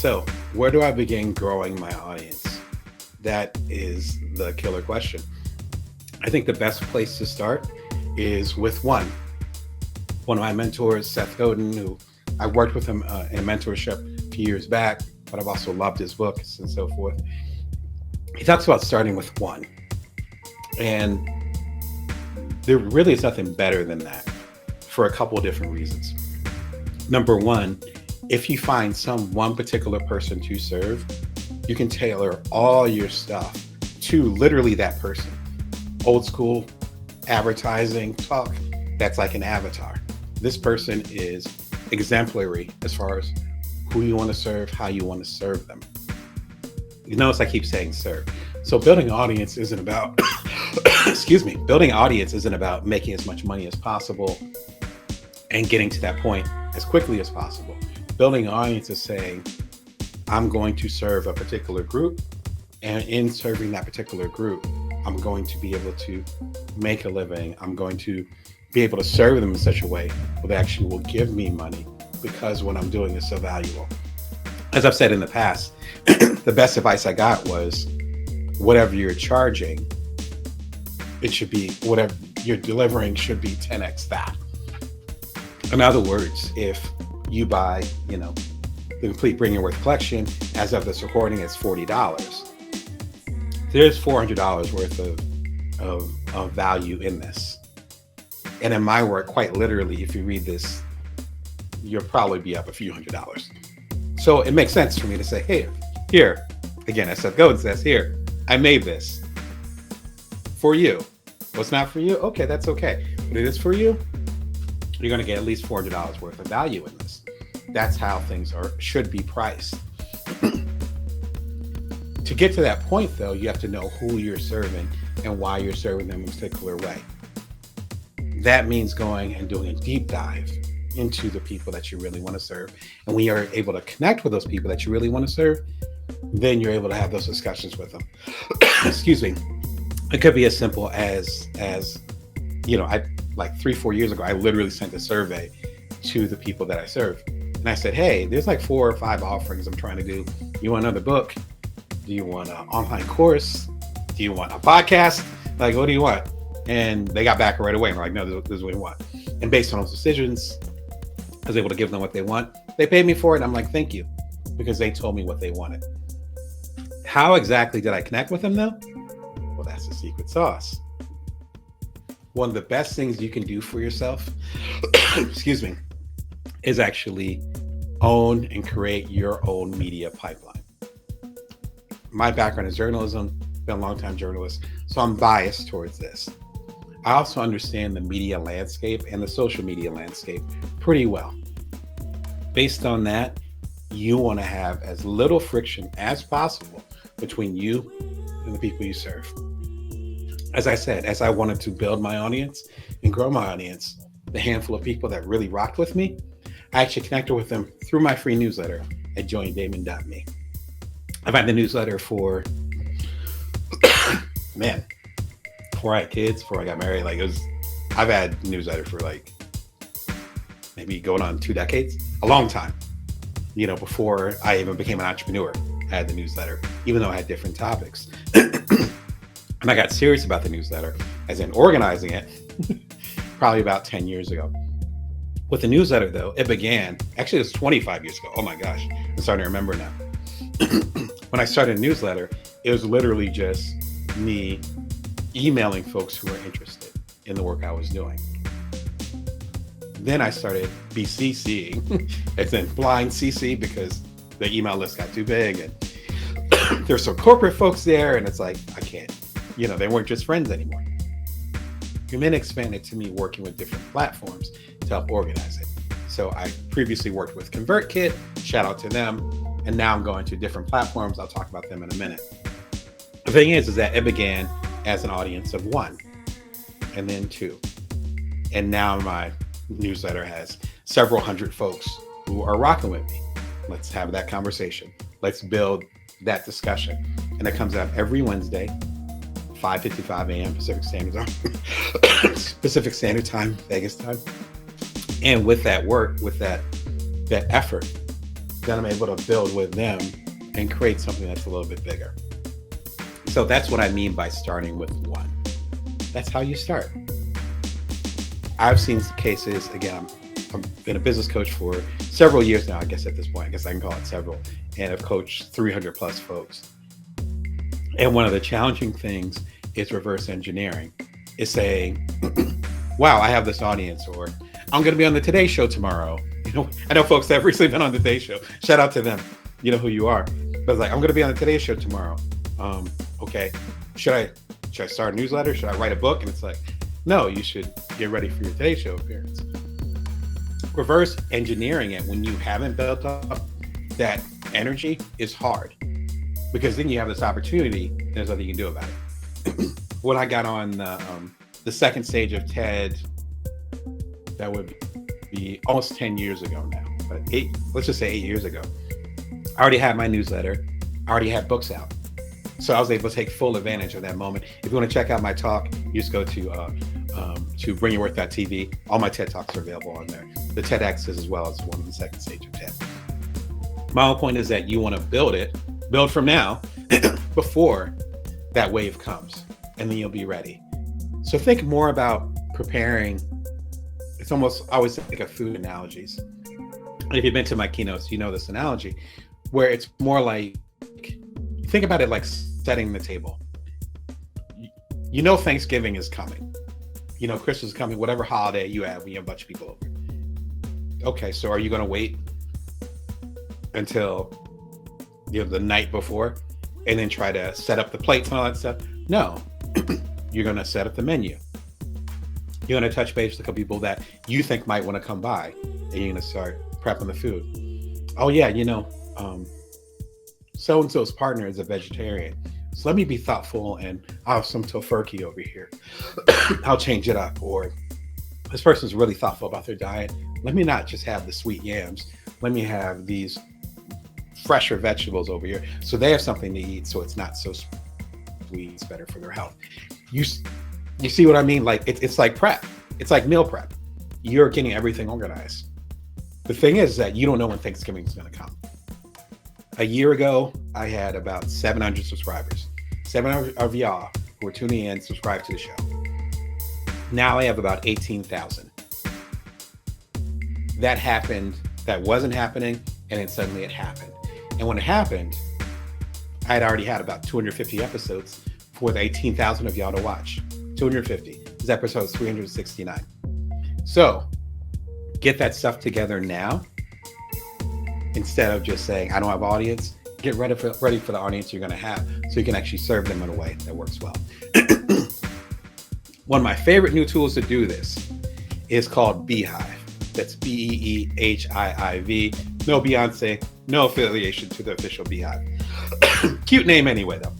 So, where do I begin growing my audience? That is the killer question. I think the best place to start is with one of my mentors, Seth Godin, who I worked with him in a mentorship a few years back, but I've also loved his books and so forth. He talks about starting with one. And there really is nothing better than that for a couple of different reasons. Number one, if you find some one particular person to serve, you can tailor all your stuff to literally that person. Old school advertising talk, that's like an avatar. This person is exemplary as far as who you want to serve, how you want to serve them. You notice I keep saying serve. So building an audience isn't about, building an audience isn't about making as much money as possible and getting to that point as quickly as possible. Building an audience is saying, I'm going to serve a particular group, and in serving that particular group, I'm going to be able to make a living. I'm going to be able to serve them in such a way where they actually will give me money because what I'm doing is so valuable. As I've said in the past, the best advice I got was whatever you're charging, it should be whatever you're delivering should be 10x that. In other words, if you buy, the complete Bring Your Worth collection, as of this recording, it's $40. There's $400 worth of value in this. And in my work, quite literally, if you read this, you'll probably be up a few $100s. So it makes sense for me to say, hey, here, again, as Seth Godin says, here, I made this for you. What's not for you? Okay, that's okay. But it is for you. You're going to get at least $400 worth of value in this. That's how things should be priced. To get to that point, though, you have to know who you're serving and why you're serving them in a particular way. That means going and doing a deep dive into the people that you really want to serve. And when you're able to connect with those people that you really want to serve, then you're able to have those discussions with them. Excuse me. It could be as simple as I like 3-4 years ago, I literally sent a survey to the people that I serve. And I said, hey, there's like 4 or 5 offerings I'm trying to do. You want another book? Do you want an online course? Do you want a podcast? Like, what do you want? And they got back right away. And we're like, no, this is what we want. And based on those decisions, I was able to give them what they want. They paid me for it. And I'm like, thank you, because they told me what they wanted. How exactly did I connect with them though? Well, that's the secret sauce. One of the best things you can do for yourself, is actually own and create your own media pipeline. My background is journalism, been a long-time journalist, so I'm biased towards this. I also understand the media landscape and the social media landscape pretty well. Based on that, you want to have as little friction as possible between you and the people you serve. As I said, as I wanted to build my audience and grow my audience, the handful of people that really rocked with me, I actually connected with them through my free newsletter at joindamon.me. I've had the newsletter for, before I had kids, before I got married, I've had newsletter for maybe going on 2 decades, a long time. Before I even became an entrepreneur, I had the newsletter, even though I had different topics. And I got serious about the newsletter, as in organizing it, probably about 10 years ago. With the newsletter, though, it began, actually it was 25 years ago. Oh my gosh, I'm starting to remember now. When I started a newsletter, it was literally just me emailing folks who were interested in the work I was doing. Then I started BCCing, as in blind CC, because the email list got too big and there's some corporate folks there, and it's like, I can't, they weren't just friends anymore. And then expanded to me working with different platforms to help organize it. So I previously worked with ConvertKit, shout out to them, and now I'm going to different platforms. I'll talk about them in a minute. The thing is that it began as an audience of 1, and then 2. And now my newsletter has several hundred folks who are rocking with me. Let's have that conversation. Let's build that discussion. And it comes out every Wednesday, 5:55 a.m. Pacific Standard Time, Vegas time. And with that work, with that effort, then I'm able to build with them and create something that's a little bit bigger. So that's what I mean by starting with one. That's how you start. I've seen cases, again, I've been a business coach for several years now, I guess at this point, I guess I can call it several, and I've coached 300 plus folks. And one of the challenging things is reverse engineering, is saying, wow, I have this audience, or I'm going to be on the Today Show tomorrow. You know, I know folks that have recently been on the Today Show. Shout out to them. You know who you are. But it's like, I'm going to be on the Today Show tomorrow. Okay. Should I start a newsletter? Should I write a book? And it's like, no, you should get ready for your Today Show appearance. Reverse engineering it when you haven't built up that energy is hard, because then you have this opportunity and there's nothing you can do about it. When I got on the second stage of TED, that would be almost 10 years ago now, but let's just say 8 years ago, I already had my newsletter, I already had books out. So I was able to take full advantage of that moment. If you want to check out my talk, you just go to bringyourworth.tv. All my TED Talks are available on there. The TEDx is as well as one of the second stage of TED. My whole point is that you want to build from now before that wave comes, and then you'll be ready. So think more about preparing. It's almost, I always think of food analogies. And if you've been to my keynotes, you know this analogy, where it's more like, think about it like setting the table. You know Thanksgiving is coming. You know Christmas is coming, whatever holiday you have when you have a bunch of people over. Okay, so are you going to wait until the night before and then try to set up the plates and all that stuff? No. You're going to set up the menu. You're going to touch base with a couple people that you think might want to come by, and you're going to start prepping the food. Oh yeah, so-and-so's partner is a vegetarian, so let me be thoughtful and I'll have some tofurkey over here. I'll change it up. Or this person's really thoughtful about their diet. Let me not just have the sweet yams. Let me have these fresher vegetables over here, so they have something to eat, so it's not so sweet, it's better for their health. You see what I mean? Like it's like prep. It's like meal prep. You're getting everything organized. The thing is that you don't know when Thanksgiving is going to come. A year ago, I had about 700 subscribers. 700 of y'all who are tuning in, subscribe to the show. Now I have about 18,000. That happened, that wasn't happening, and then suddenly it happened. And when it happened, I had already had about 250 episodes for the 18,000 of y'all to watch. 250. This episode is 369. So get that stuff together now, instead of just saying, I don't have audience. Get ready for the audience you're going to have, so you can actually serve them in a way that works well. One of my favorite new tools to do this is called Beehiiv. That's Beehiiv. No Beyonce, no affiliation to the official Beehiiv. Cute name anyway, though.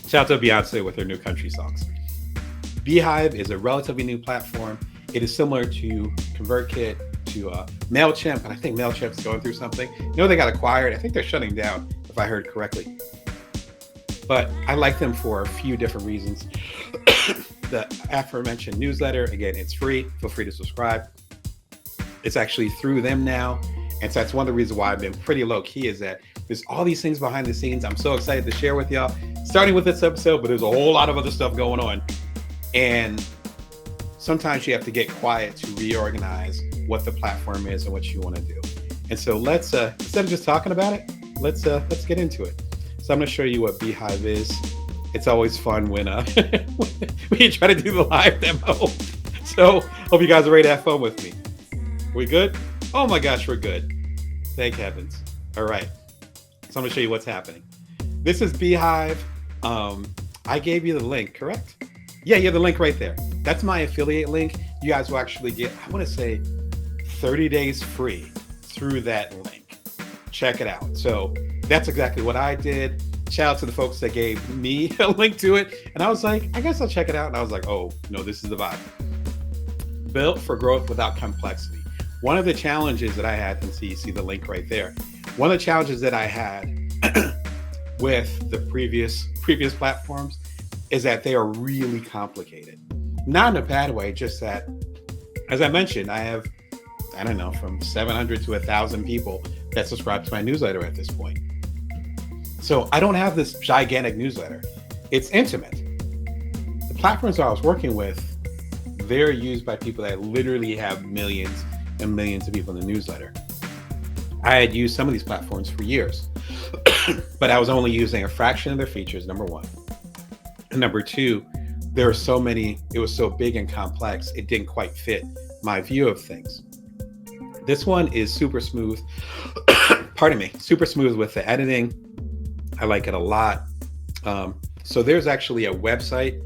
Shout out to Beyonce with her new country songs. Beehiiv is a relatively new platform. It is similar to ConvertKit, to MailChimp, and I think MailChimp's going through something. They got acquired. I think they're shutting down, if I heard correctly. But I like them for a few different reasons. The aforementioned newsletter, again, it's free. Feel free to subscribe. It's actually through them now. And so that's one of the reasons why I've been pretty low key, is that there's all these things behind the scenes I'm so excited to share with y'all, starting with this episode, but there's a whole lot of other stuff going on. And sometimes you have to get quiet to reorganize what the platform is and what you want to do. And so let's, instead of just talking about it, let's get into it. So I'm going to show you what Beehiiv is. It's always fun when we try to do the live demo. So hope you guys are ready to have fun with me. We good? Oh my gosh, we're good. Thank heavens. All right. So I'm going to show you what's happening. This is Beehiiv. I gave you the link, correct? Yeah, you have the link right there. That's my affiliate link. You guys will actually get, I want to say, 30 days free through that link. Check it out. So that's exactly what I did. Shout out to the folks that gave me a link to it. And I was like, I guess I'll check it out. And I was like, oh, no, this is the vibe. Built for growth without complexity. One of the challenges that I had, and you see the link right there. One of the challenges that I had with the previous platforms is that they are really complicated. Not in a bad way, just that, as I mentioned, I have, I don't know, from 700 to 1,000 people that subscribe to my newsletter at this point. So I don't have this gigantic newsletter. It's intimate. The platforms I was working with, they're used by people that literally have millions and millions of people in the newsletter. I had used some of these platforms for years, but I was only using a fraction of their features, number one. And number two, there were so many, it was so big and complex, it didn't quite fit my view of things. This one is super smooth, pardon me, super smooth with the editing. I like it a lot. So there's actually a website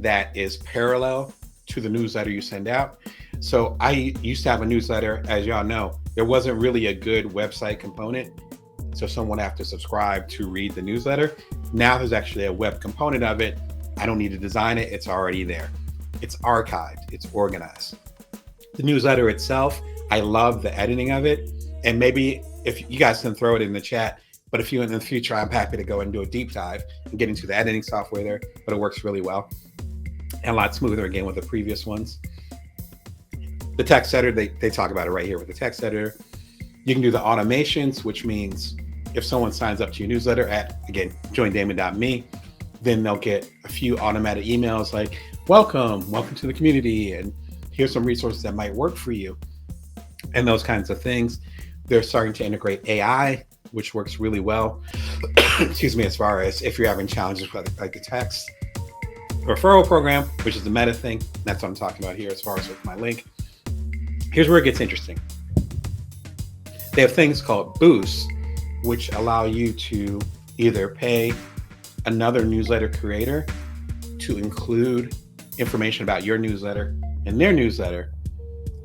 that is parallel to the newsletter you send out. So I used to have a newsletter, as y'all know, there wasn't really a good website component. So someone have to subscribe to read the newsletter. Now there's actually a web component of it. I don't need to design it. It's already there. It's archived. It's organized. The newsletter itself, I love the editing of it. And maybe if you guys can throw it in the chat, but if you in the future, I'm happy to go and do a deep dive and get into the editing software there, but it works really well. And a lot smoother again with the previous ones. The text editor, they talk about it right here with the text editor. You can do the automations, which means if someone signs up to your newsletter at, again, joindamon.me, then they'll get a few automatic emails like, welcome to the community, and here's some resources that might work for you, and those kinds of things. They're starting to integrate AI, which works really well, excuse me, as far as if you're having challenges with like the text referral program, which is the meta thing. That's what I'm talking about here as far as with my link. Here's where it gets interesting. They have things called boosts, which allow you to either pay another newsletter creator to include information about your newsletter in their newsletter.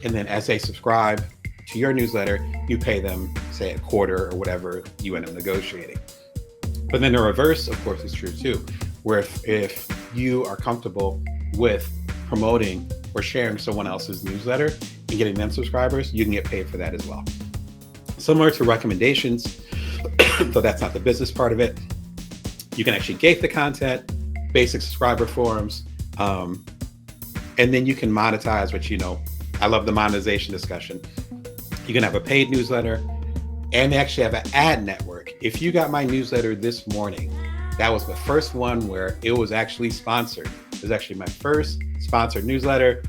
And then as they subscribe to your newsletter, you pay them, say, a quarter or whatever you end up negotiating. But then the reverse, of course, is true too, where if you are comfortable with promoting or sharing someone else's newsletter and getting them subscribers, you can get paid for that as well. Similar to recommendations, so that's not the business part of it. You can actually gate the content, basic subscriber forms, and then you can monetize, which, you know, I love the monetization discussion. You can have a paid newsletter, and they actually have an ad network. If you got my newsletter this morning, that was the first one where it was actually sponsored. It was actually my first sponsored newsletter.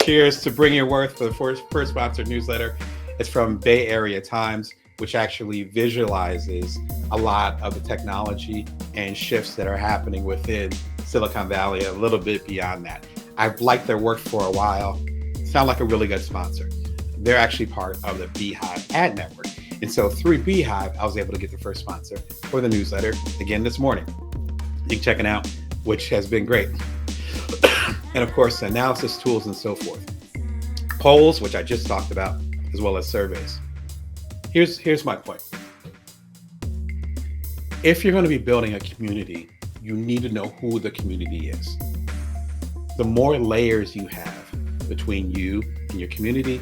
Cheers to Bring Your Worth for the first sponsored newsletter. It's from Bay Area Times, which actually visualizes a lot of the technology and shifts that are happening within Silicon Valley, a little bit beyond that. I've liked their work for a while. Sound like a really good sponsor. They're actually part of the Beehiiv ad network. And so through Beehiiv, I was able to get the first sponsor for the newsletter again this morning. You can check it out, which has been great. And of course, analysis tools and so forth. Polls, which I just talked about, as well as surveys. Here's my point. If you're going to be building a community, you need to know who the community is. The more layers you have between you and your community,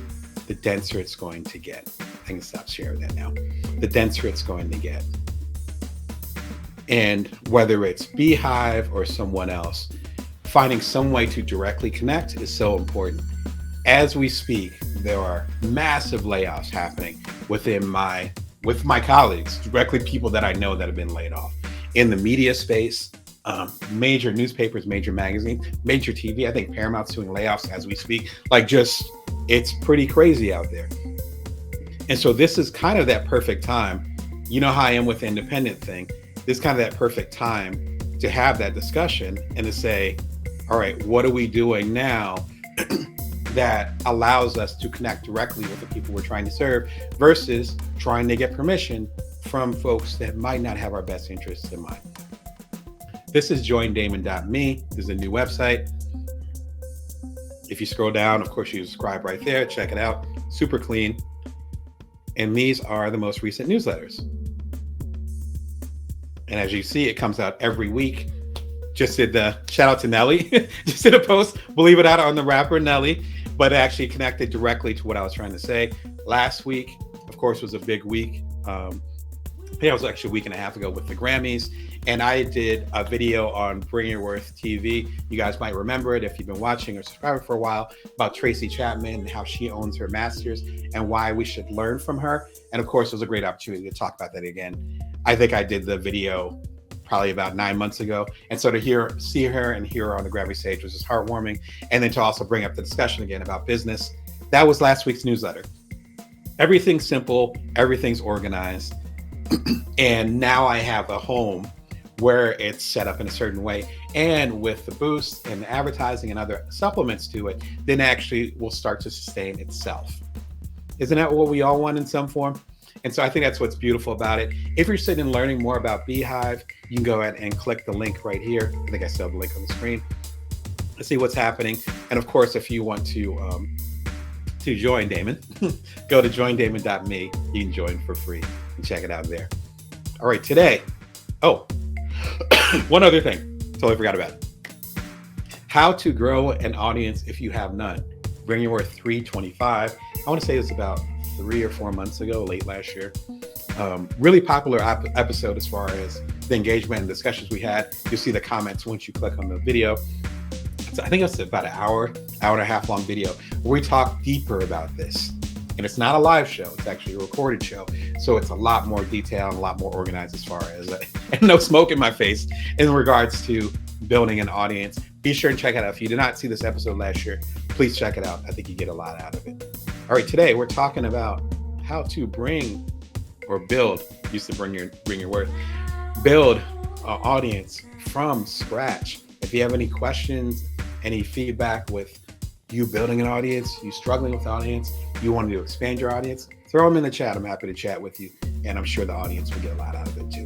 the denser it's going to get. I can stop sharing that now. The denser it's going to get. And whether it's Beehiiv or someone else, finding some way to directly connect is so important. As we speak, there are massive layoffs happening with my colleagues, directly people that I know that have been laid off in the media space, major newspapers, major magazines, major TV. I think Paramount's doing layoffs as we speak. It's pretty crazy out there. And so this is kind of that perfect time. You know how I am with the independent thing. This is kind of that perfect time to have that discussion and to say, all right, what are we doing now that allows us to connect directly with the people we're trying to serve versus trying to get permission from folks that might not have our best interests in mind. This is joindamon.me. This is a new website. If you scroll down, of course, you subscribe right there. Check it out. Super clean. And these are the most recent newsletters. And as you see, it comes out every week. Just did the shout out to Nelly. Just did a post, believe it or not, on the rapper Nelly, but it actually connected directly to what I was trying to say. Last week, of course, was a big week. it was actually a week and a half ago with the Grammys, and I did a video on Bring Your Worth TV. You guys might remember it if you've been watching or subscribing for a while, about Tracy Chapman and how she owns her masters and why we should learn from her. And of course, it was a great opportunity to talk about that again. I think I did the video probably about 9 months ago. And so to see her and hear her on the Grammy stage was just heartwarming. And then to also bring up the discussion again about business. That was last week's newsletter. Everything's simple, everything's organized. And now I have a home where it's set up in a certain way. And with the boost and the advertising and other supplements to it, then actually will start to sustain itself. Isn't that what we all want in some form? And so I think that's what's beautiful about it. If you're interested in learning more about Beehiiv, you can go ahead and click the link right here. I think I still have the link on the screen to see what's happening. And of course, if you want to join Damon, go to joindamon.me. You can join for free and check it out there. All right, today. Oh, one other thing. Totally forgot about it. How to grow an audience if you have none. Bring Your Worth 325. I want to say it was about 3 or 4 months ago, late last year. Really popular episode as far as the engagement and discussions we had. You'll see the comments once you click on the video. So I think it's about an hour and a half long video where we talk deeper about this. And it's not a live show, it's actually a recorded show. So it's a lot more detailed and a lot more organized as far as, and no smoke in my face in regards to building an audience. Be sure and check it out. If you did not see this episode last year, please check it out. I think you get a lot out of it. All right, today we're talking about how to bring or build, used to bring your worth, build an audience from scratch. If you have any questions, any feedback with you building an audience, you struggling with the audience, you want to expand your audience, throw them in the chat. I'm happy to chat with you. And I'm sure the audience will get a lot out of it too.